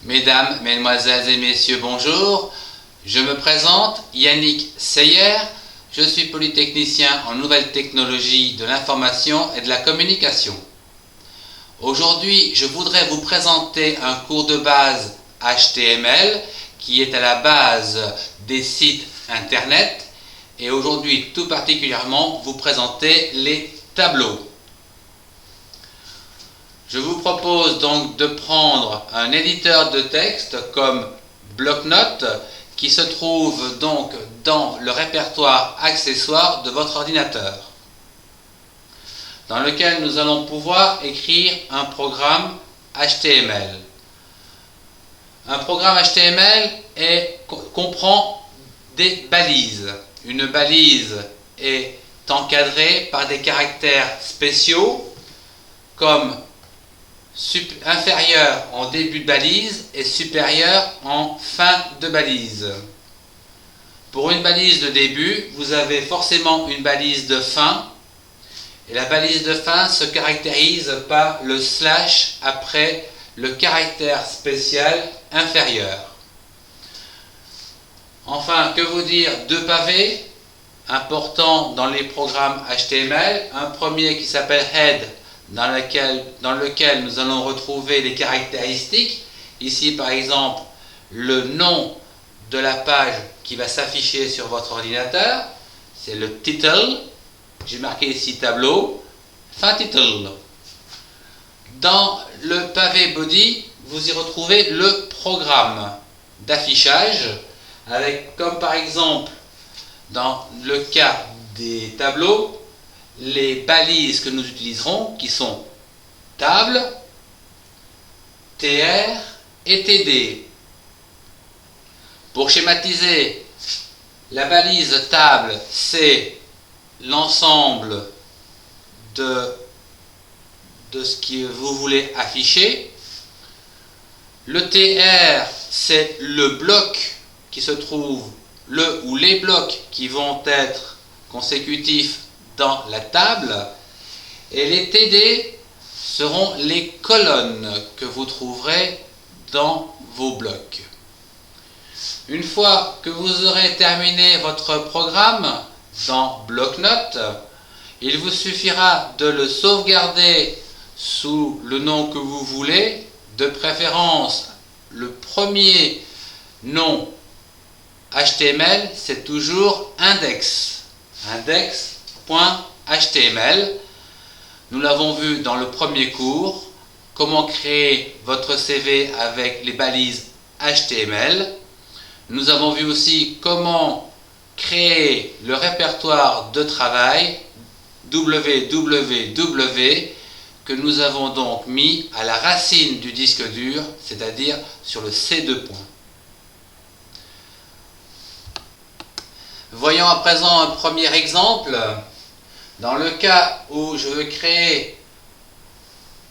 Mesdames, Mesdemoiselles et Messieurs, bonjour. Je me présente, Yannick Seyer. Je suis polytechnicien en nouvelles technologies de l'information et de la communication. Aujourd'hui, je voudrais vous présenter un cours de base HTML qui est à la base des sites internet et aujourd'hui tout particulièrement vous présenter les tableaux. Je vous propose donc de prendre un éditeur de texte comme Bloc-Notes qui se trouve donc dans le répertoire accessoire de votre ordinateur, dans lequel nous allons pouvoir écrire un programme HTML. Un programme HTML comprend des balises. Une balise est encadrée par des caractères spéciaux comme inférieur en début de balise et supérieur en fin de balise. Pour une balise de début, vous avez forcément une balise de fin. Et la balise de fin se caractérise par le slash après le caractère spécial inférieur. Enfin, que vous dire, deux pavés importants dans les programmes HTML. Un premier qui s'appelle Head, dans lequel nous allons retrouver les caractéristiques. Ici, par exemple, le nom de la page qui va s'afficher sur votre ordinateur. C'est le title. J'ai marqué ici tableau, fin title. Dans le pavé body, vous y retrouvez le programme d'affichage, avec comme par exemple dans le cas des tableaux, les balises que nous utiliserons qui sont table, TR et TD. Pour schématiser, la balise table, c'est l'ensemble de ce que vous voulez afficher. Le TR, c'est le bloc qui se trouve, ou les blocs qui vont être consécutifs dans la table, et les TD seront les colonnes que vous trouverez dans vos blocs. Une fois que vous aurez terminé votre programme dans Bloc-Notes, il vous suffira de le sauvegarder sous le nom que vous voulez, de préférence le premier nom HTML, c'est toujours index.html. Nous l'avons vu dans le premier cours, comment créer votre CV avec les balises HTML. Nous avons vu aussi comment créer le répertoire de travail www que nous avons donc mis à la racine du disque dur, c'est-à-dire sur le C2 point. Voyons à présent un premier exemple. Dans le cas où je veux créer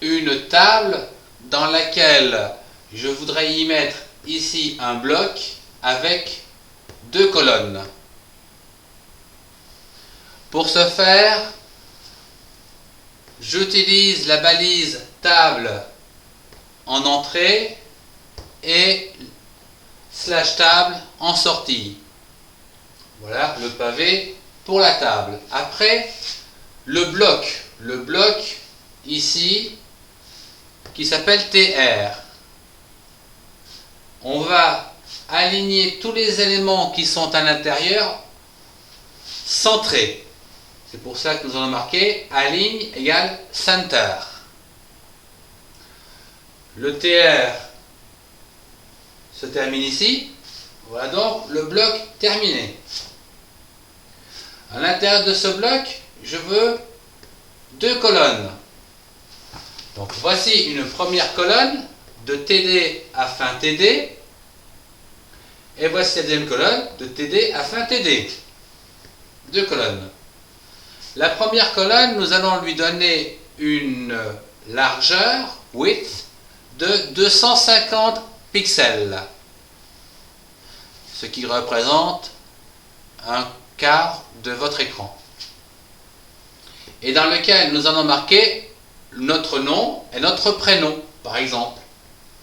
une table dans laquelle je voudrais y mettre ici un bloc avec deux colonnes. Pour ce faire, j'utilise la balise table en entrée et slash table en sortie. Voilà le pavé pour la table. Après, le bloc ici qui s'appelle TR. On va aligner tous les éléments qui sont à l'intérieur centrés. C'est pour ça que nous allons marquer align égale center. Le TR se termine ici. Voilà donc le bloc terminé. À l'intérieur de ce bloc, je veux deux colonnes. Donc voici une première colonne de TD à fin TD. Et voici la deuxième colonne de TD à fin TD. Deux colonnes. La première colonne, nous allons lui donner une largeur, width, de 250 pixels. Ce qui représente un quart de votre écran. Et dans lequel nous allons marquer notre nom et notre prénom, par exemple.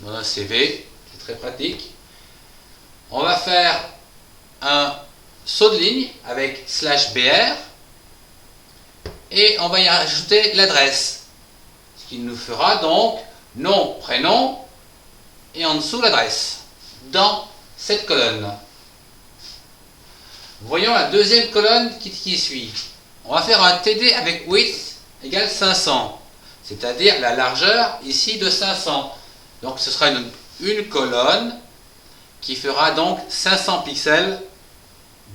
Dans un CV, c'est très pratique. On va faire un saut de ligne avec /br et on va y rajouter l'adresse, ce qui nous fera donc nom, prénom et en dessous l'adresse dans cette colonne. Voyons la deuxième colonne qui suit. On va faire un TD avec width égale 500, c'est-à-dire la largeur ici de 500. Donc ce sera une colonne qui fera donc 500 pixels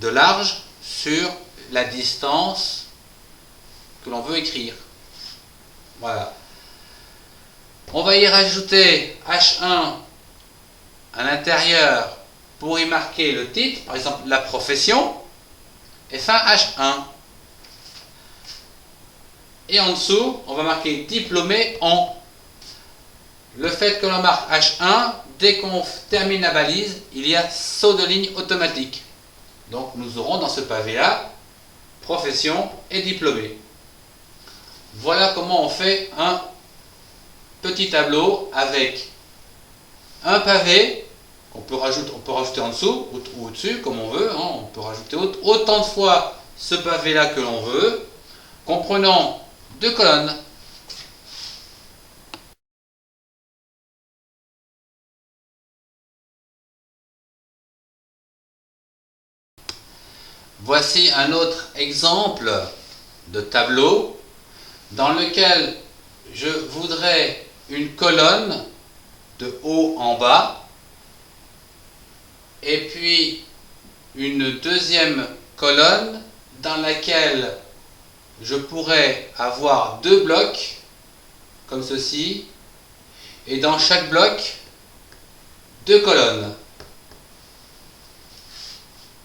de large sur la distance que l'on veut écrire. Voilà. On va y rajouter H1 à l'intérieur pour y marquer le titre, par exemple la profession, et fin H1. Et en dessous, on va marquer diplômé en. Le fait que l'on marque H1, dès qu'on termine la balise, il y a saut de ligne automatique. Donc nous aurons dans ce pavé-là profession et diplômé. Voilà comment on fait un petit tableau avec un pavé qu'on peut rajouter en dessous ou au-dessus comme on veut. On peut rajouter autant de fois ce pavé-là que l'on veut, comprenant deux colonnes. Voici un autre exemple de tableau dans lequel je voudrais une colonne de haut en bas et puis une deuxième colonne dans laquelle je pourrais avoir deux blocs comme ceci et dans chaque bloc deux colonnes.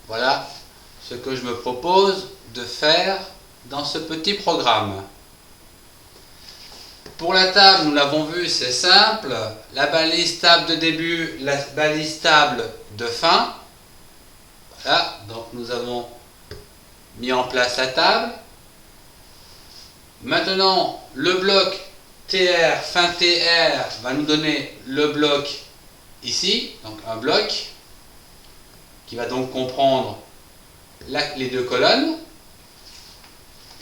Voilà ce que je me propose de faire dans ce petit programme. Pour la table, nous l'avons vu, c'est simple. La balise table de début, la balise table de fin. Voilà, donc nous avons mis en place la table. Maintenant, le bloc TR, fin TR, va nous donner le bloc ici, donc un bloc qui va donc comprendre les deux colonnes.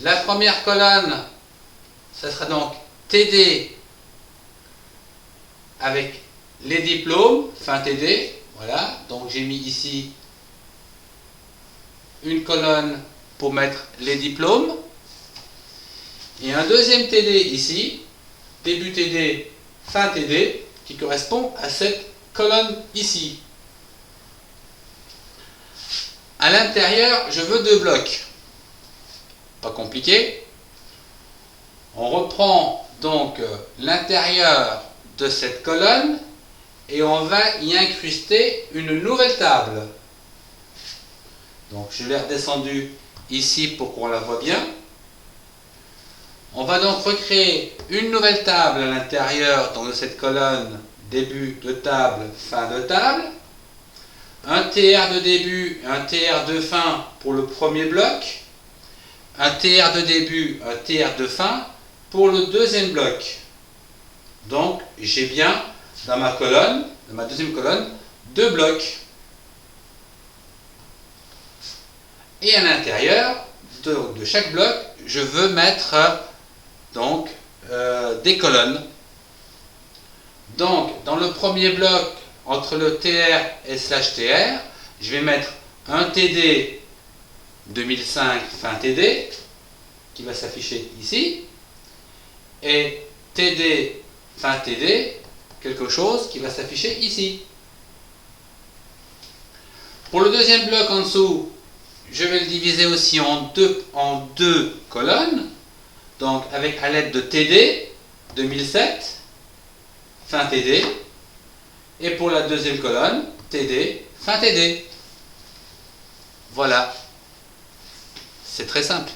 La première colonne, ça sera donc TD avec les diplômes, fin TD, voilà, donc j'ai mis ici une colonne pour mettre les diplômes, et un deuxième TD ici, début TD, fin TD, qui correspond à cette colonne ici. À l'intérieur, je veux deux blocs. Pas compliqué. On reprend donc l'intérieur de cette colonne et on va y incruster une nouvelle table. Donc je l'ai redescendue ici pour qu'on la voit bien. On va donc recréer une nouvelle table à l'intérieur de cette colonne début de table, fin de table. Un TR de début, un TR de fin pour le premier bloc. Un TR de début, un TR de fin pour le deuxième bloc. Donc j'ai bien dans ma colonne, dans ma deuxième colonne, deux blocs. Et à l'intérieur de chaque bloc, je veux mettre donc des colonnes. Donc dans le premier bloc, entre le TR et /TR, je vais mettre un TD 2005 fin TD qui va s'afficher ici et TD fin TD quelque chose qui va s'afficher ici. Pour le deuxième bloc en dessous, je vais le diviser aussi en deux colonnes, donc avec à l'aide de TD 2007 fin TD, et pour la deuxième colonne TD fin TD. Voilà, c'est très simple.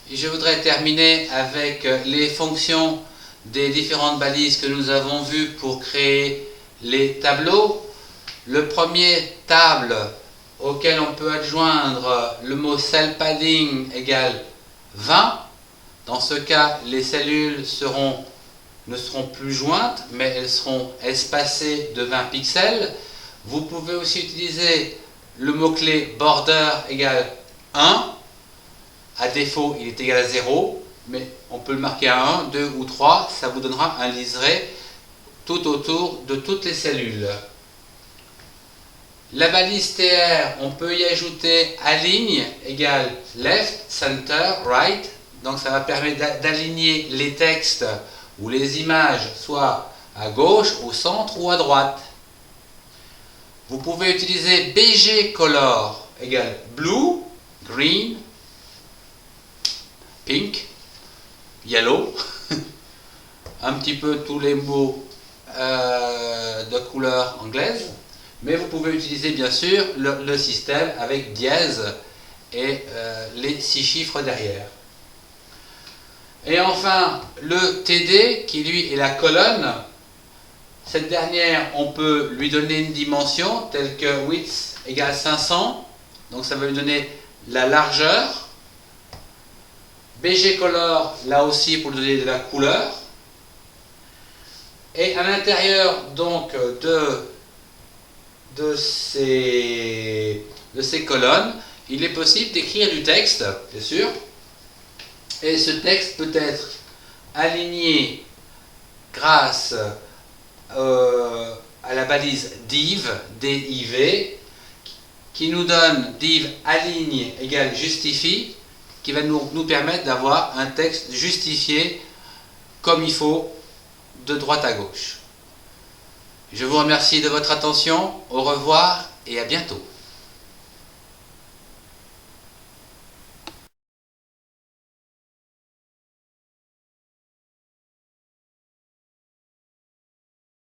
Et je voudrais terminer avec les fonctions des différentes balises que nous avons vues pour créer les tableaux. Le premier table auquel on peut adjoindre le mot cell padding égale 20. Dans ce cas, les cellules ne seront plus jointes, mais elles seront espacées de 20 pixels. Vous pouvez aussi utiliser le mot-clé border égale 1. À défaut, il est égal à 0, mais on peut le marquer à 1, 2 ou 3. Ça vous donnera un liseré tout autour de toutes les cellules. La balise TR, on peut y ajouter aligne égale left, center, right. Donc ça va permettre d'aligner les textes ou les images soit à gauche, au centre ou à droite. Vous pouvez utiliser BG color égale blue, green, pink, yellow. Un petit peu tous les mots de couleur anglaise. Mais vous pouvez utiliser bien sûr le système avec dièse et les 6 chiffres derrière. Et enfin, le TD qui lui est la colonne. Cette dernière, on peut lui donner une dimension telle que width égale 500. Donc ça va lui donner la largeur. BG color, là aussi pour lui donner de la couleur. Et à l'intérieur donc de ces colonnes, il est possible d'écrire du texte, bien sûr. Et ce texte peut être aligné grâce à la balise div, D-I-V, qui nous donne div aligne égale justifie, qui va nous permettre d'avoir un texte justifié comme il faut, de droite à gauche. Je vous remercie de votre attention, au revoir et à bientôt.